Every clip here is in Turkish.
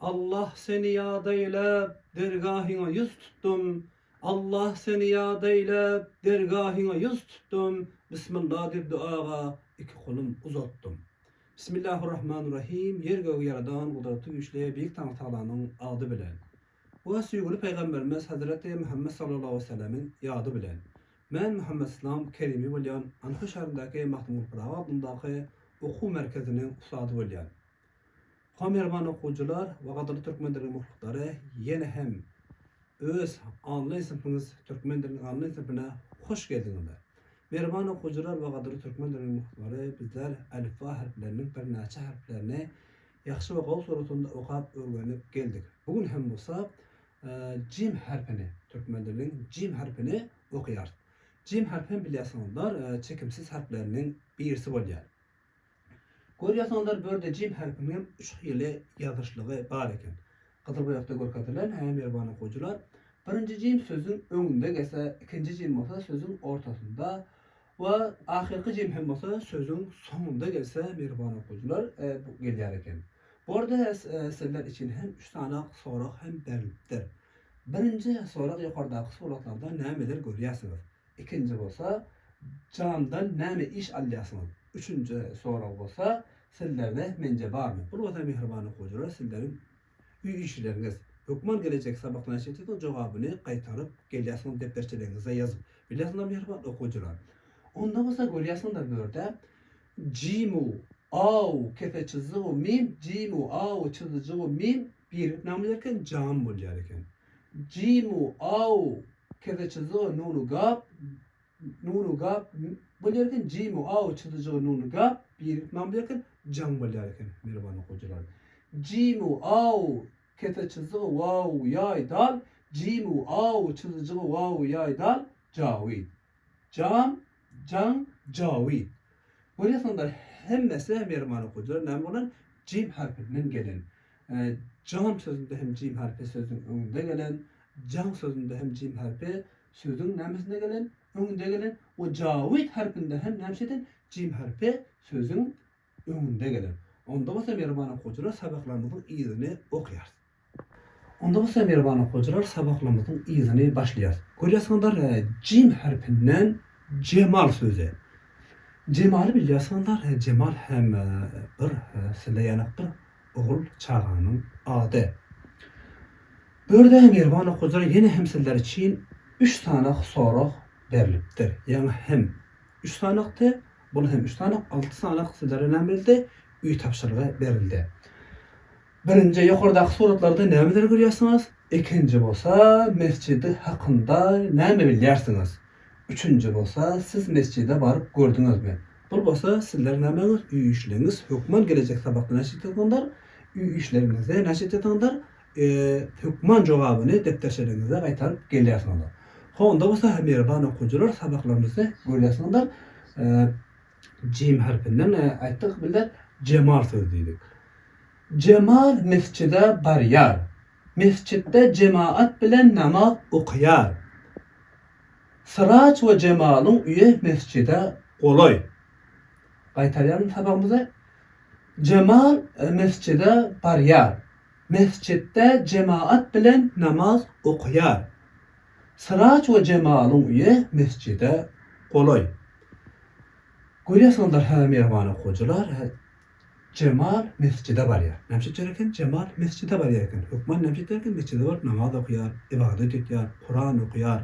Allah seni yad eyle, dergahına yüz tuttum. Allah seni yad eyle, dergahına yüz tuttum. Bismillah deb duaga iki kolum uzattım. Bismillahirrahmanirrahim. Yer göğü yaradan kudretli güçlü büyük Tanrı Taala'nın adı bilen. Bu süýgüli Peygamberimiz Hazreti Muhammed sallallahu aleyhi ve sellemin yadı bilen. Men Muhammed İslam Kerimi bolýan Anhy şäherindäki Mahmud Praga adyndaky okuw merkeziniň ussady bolýan. Hamerman okuwjylar we gadary türkmen dilini muhliklary ýene hem öz anly sınıfyňyz türkmen dilini anly sınıfyna hoş geldiňizler. Merman okuwjylar we gadary türkmen dilini muhliklary bizler alifba harfleriniň bir näçe harflerini ýaxşy we gowy suratynda okap öwrenip geldik. Bugün hem bolsa jim harfini, türkmen diliniň jim harfini okuyar. Jim harfini bilýärsiňizler, çekimsiz harfleriniň birisi bolýar. Görýärsiňizler, börde jim harfiniň 3 ýyly ýazyşlygy bar eken. Gadyr boýakda görkezdiler, hem merban okuwjylar. Birinji jim sözüň öňünde gelse, ikinji jim bolsa sözüň ortasynda we ahirki jim hem bolsa sözüň sonunda gelse merban okuwjylar bu gelýär eken. Bu arada sizler için hem 3 tane sorak hem berilipdir. Birinci sorak yukarıdaki soraklarda nämeler görýärsiňiz? İkinci bolsa candan näme iş alýasyňyz? Üçüncü sorak bolsa sizlerde mence barmy? Bu wagtda mehriban okuwjylar sizleriň üý işleriňiz, hökman gelecek sabaklarına şeýletip jogabyny gaýtaryp gelýärsiňiz depterçileriňize ýazyp. Bilýärsiňiz mehriban okuwjylar. Onda bolsa görýärsiňiz börde jimu Au kefe çizgiği mim, cimu au çizgiği mim bir namlarken cam bolýar eken. Cimu au kefe çizgiği nunu gap bolýar eken. Cimu au çizgiği nunu gap bir namlarken cam bolýar eken. Merban okuwjylar. Cimu au kefe çizgiği waw ýay dal, cimu au çizgiği waw ýay dal jawi. Cam, can, jawi. Görýärsiňizler, hemmesi merman okuwjylar näme bolan jim harfinden gelen. Jam sözünde hem jim harfi sözüň öňünde gelen, jan sözünde hem jim harfi sözüň nämesinde gelen, öňünde gelen. O jawid harfinde hem nämeşeden jim harfi sözüň öňünde gelen. Onda bolsa merman okuwjylar sabaklarymyzyň ýyzyny okuyar. Onda bolsa merman okuwjylar sabaklarymyzyň ýyzyny başlaýar. Görýärsiňizler, jim harfinden cemal sözü. Cemal bilýärsiňizler, cemal hem bir sizle ýanak bir ogul çağanyň ady. Börde merban okuwjylar ýene hem sizler için 3 tane sorak berilipdir. Ýani hem 3 tanakdy, bul hem 3 tanak, 6 tanak sizlere näme üý tapşyrygy berildi. Birinji ýokardaky suratlarda nämeler görýärsiňiz? Ikinji bolsa mescidi hakynda näme bilýärsiňiz? Üçüncü bolsa siz mescide barıp gördüňizmi? Bu bolsa sizler nämeňiz? Üý işleriňiz hökman gelecek sabakda näşet etýänler, üý işleriňizde näşet etýänler, hökman jogabyny depterçileriňize gaýtaryp gelýärsiňiz. Onda bolsa merban okuwjylar sabaklarymyzda görýärsiňiz, jim harfinden aýtdyk bilýär, cemal söz diýdik. Cemal mescide barýar. Mescidde cemaat bilen namaz okuyar. Sıraç ve cemalın üye mescide olay. Gaýtarýarym sabagymyza. Cemal mescide barýar. Mescidde cemaat bilen namaz okuyar. Sıraç ve cemalın üye mescide olay. Görýärsiňizler hem merman okuwjylar, cemal mescide barýar. Näme eken? Cemal mescide barýar eken. Hökman näme eken? Mescide bar namaz okuyar, ibadet etýär, Kur'an okuyar.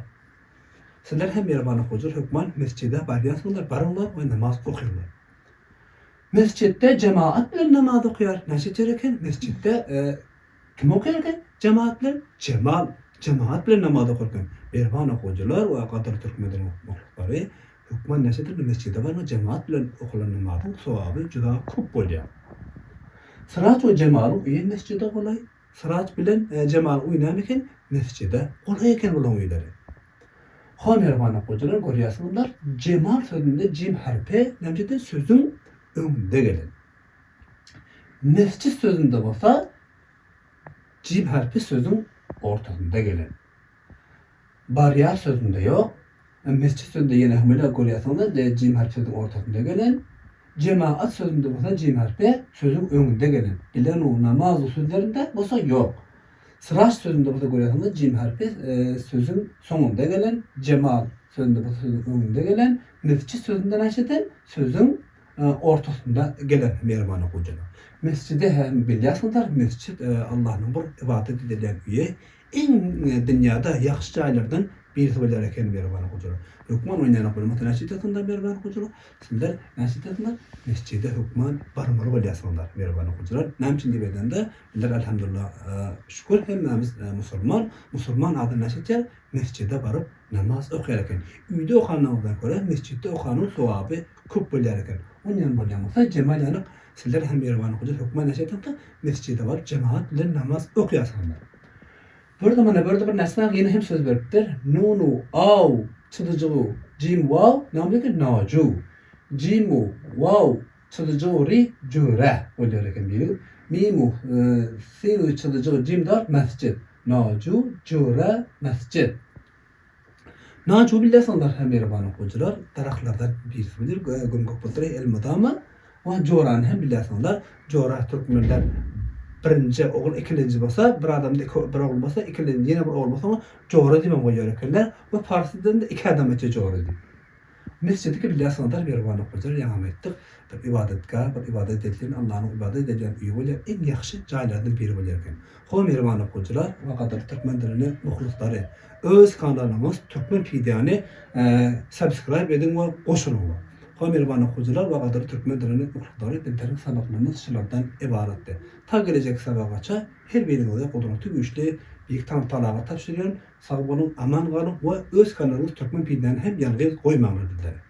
Sizler hem merban okuwjylar hökman mescide barýarsyňlar, barýarlar we namaz okuyarlar. Mescidde cemaat bilen namaz okuyar. Näçe eken? Mescidde kim okuyar eken? Cemaat bilen cemaat bilen namaz okuyar eken. Merban okuwjylar we gadyr türkmen dilini muhliklary hökman näçe mescide bar we cemaat bilen okulan namazyň sowaby juda köp bolýar. Sıraç we cemalyň üýe mescide bolay. Sıraç bilen cemal uý näme eken? Mescide bolay eken bolan üýleri. Merban okuwjylar görýärsiňizler, cemal sözünde jim harfi nämeşeden sözüň öňünde gelen. Mescid sözünde bolsa jim harfi sözüň ortasynda gelen. Barýar sözünde ýok. Mescid sözünde ýene hemle görýärsiňiz, jim harfi sözüň ortasynda gelen. Cemaat sözünde bolsa cim harfi sözün öňünde gelen. Bilen o namaz usullerinde bolsa yok. Sıraç sözünde bolsa görýärsiňiz cim harfi sözün soňunda gelen, cemaat sözünde bolsa sözün öňünde gelen, mescid sözünden aşadan sözün ortasında gelen merhaba okujalar. Mescide hem bilýärsiňiz, mescid Allah'ın bir ibadet edilen üye. En dünyada yaxşı aylardan birisi bolýar eken merhaba okujalar. Hükman oynayan bolmasa näşidatynda merhaba okujalar. Sizler näşidatynda mescide hükman barmary bolýarsyňlar merhaba okujalar. Näçin diýende bizler elhamdülillah şükür hemmemiz musulman ady näşitler mescide barıp namaz okuyar eken. Üýde okanlardan göre mescide okanyň sowaby köp bolýar eken. Ondan bolýarsa cemal ýanyk sizler hem merhaba okujalar hükman näşidatynda mescide barıp cemaat bilen namaz okuýarsyňlar. Burada mana bir näsnä ýene hem söz beripdir. Nunu aw çylyjygy jim waw namlyky naju. Jimu waw çylyjygy ri jura bolýar eken diýip. Mimu sinu çylyjygy jim dar mescid. Naju jura mescid. Naju bilýärsiňler hem merhaba okujalar taraklardan birisi bilir. Gümgök bultry elmadama we joran hem bilýärsiňler. Jora türkmenler birinci oğul ikinci bolsa, bir adamda bir oğul bolsa, ikinci yine bir oğul bolsa, jora diýmem goýar ekenler we Farsdan da iki adam eçe jora diýip. Mescidde bilýärsiňler merhaba okujalar ýa-da etdik. Bir ibadetgah, bir ibadet edilen Allah'ın ibadet edilen üye bolýar, en ýaxşy jaýlardan biri bolýar eken. Ho merhaba okujalar we gader türkmen dilini muhlislary öz kanalymyz Türkmen Pidiýany subscribe edin we goşulun. Merhaba okujalar we gader türkmen dilini muhlislary internet sabaklarymyz şulardan ibaretdir. Ta gelecek sabagaça her birinize kudrety güçli bir tanıtalaga tapşyrýan. Sag bolun, aman galyp we öz kanalymyz Türkmen Pidiýany hem ýalgyz goýmagyny dilerim.